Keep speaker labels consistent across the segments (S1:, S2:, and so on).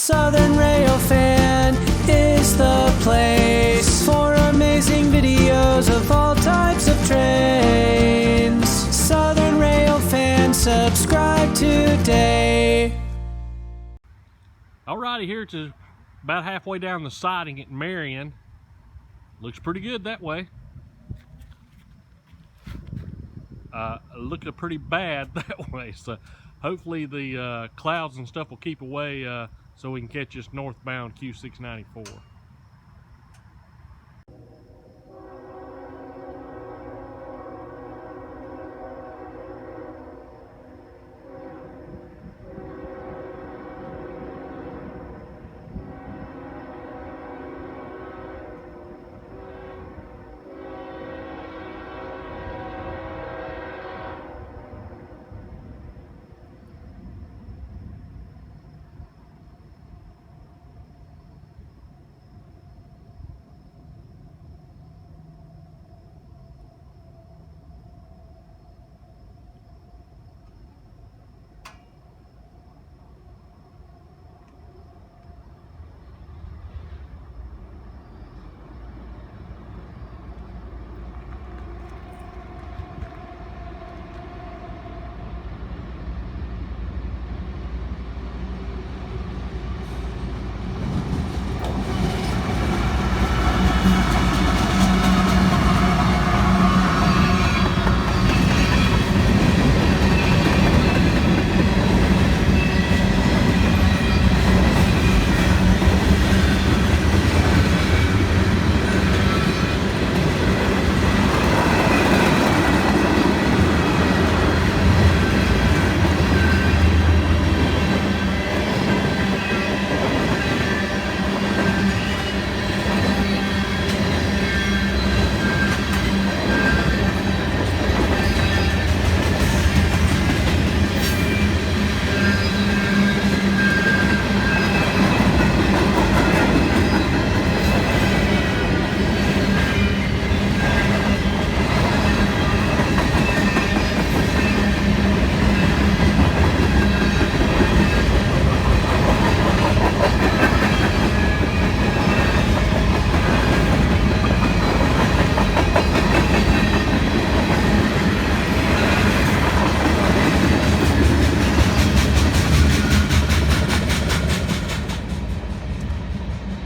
S1: Southern Railfan is the place for amazing videos of all types of trains. Southern Railfan, subscribe today.
S2: Alrighty, here it's about halfway down the siding at Marion. Looks pretty good that way. Looking pretty bad that way, so hopefully the clouds and stuff will keep away so we can catch this northbound Q694.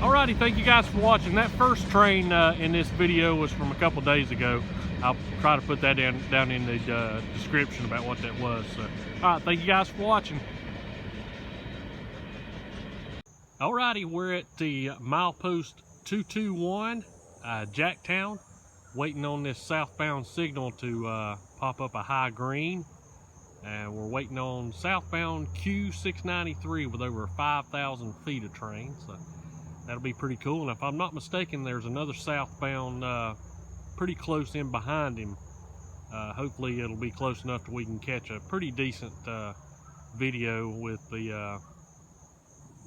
S2: Alrighty, thank you guys for watching. That first train in this video was from a couple days ago. I'll try to put that down in the description about what that was. So, alright, thank you guys for watching. Alrighty, we're at the milepost 221, Jacktown, waiting on this southbound signal to pop up a high green. And we're waiting on southbound Q693 with over 5,000 feet of train. So that'll be pretty cool. And if I'm not mistaken, there's another southbound pretty close in behind him. Hopefully it'll be close enough that we can catch a pretty decent video with the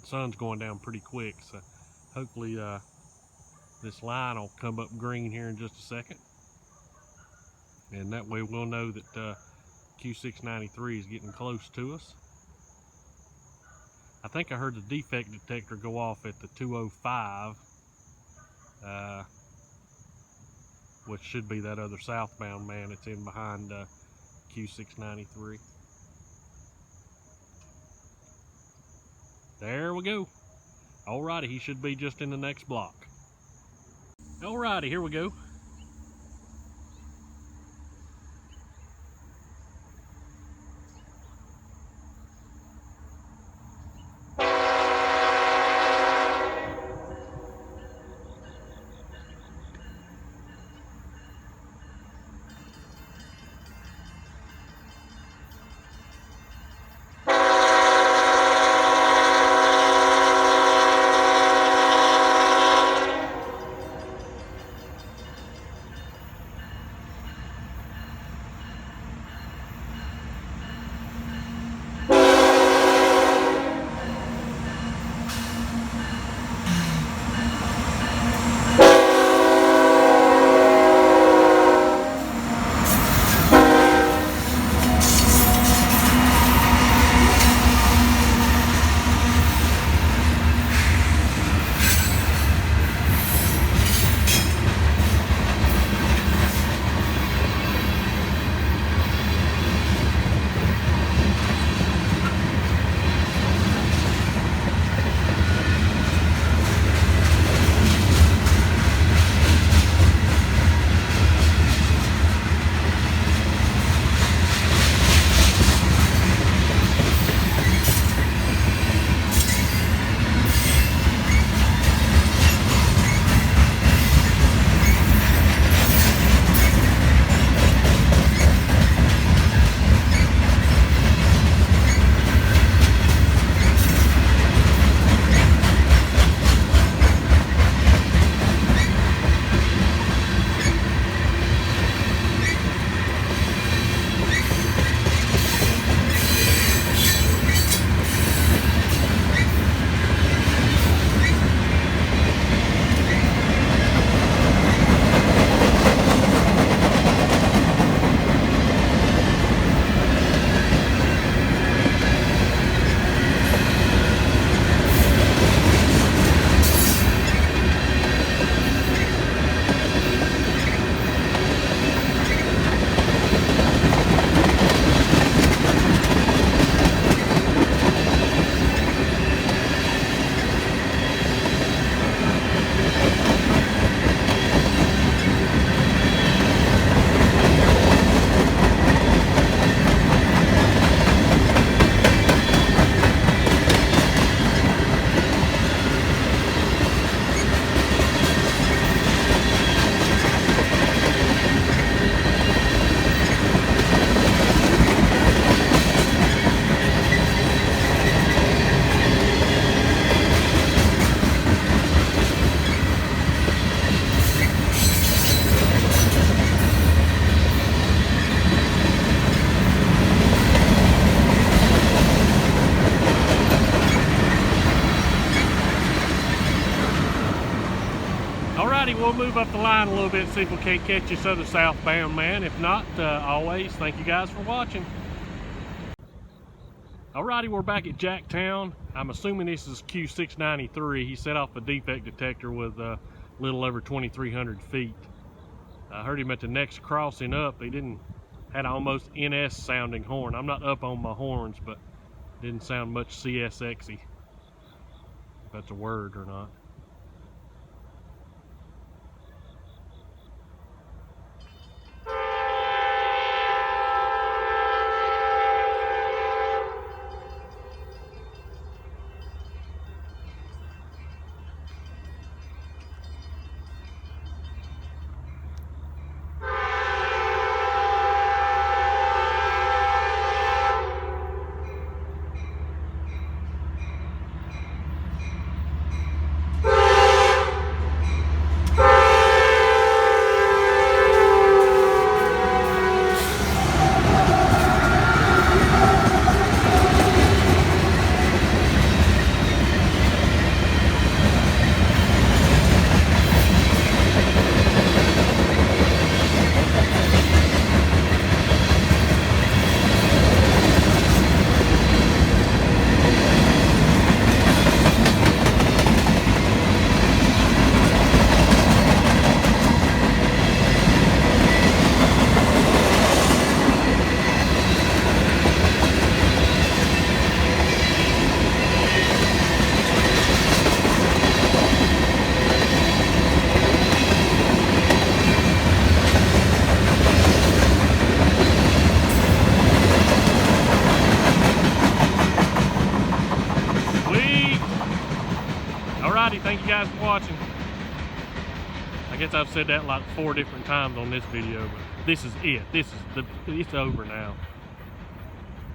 S2: sun's going down pretty quick. So hopefully this line will come up green here in just a second. And that way we'll know that Q693 is getting close to us. I think I heard the defect detector go off at the 205, which should be that other southbound man that's in behind Q693. There we go. Alrighty, he should be just in the next block. Alrighty, here we go. Alrighty, we'll move up the line a little bit, see if we can't catch this other southbound man. If not, always, thank you guys for watching. Alrighty, we're back at Jacktown. I'm assuming this is Q693. He set off a defect detector with a little over 2,300 feet. I heard him at the next crossing up. He had almost NS sounding horn. I'm not up on my horns, but didn't sound much CSX-y. If that's a word or not. Alrighty, thank you guys for watching. I guess I've said that like 4 different times on this video, but this is it. It's over now.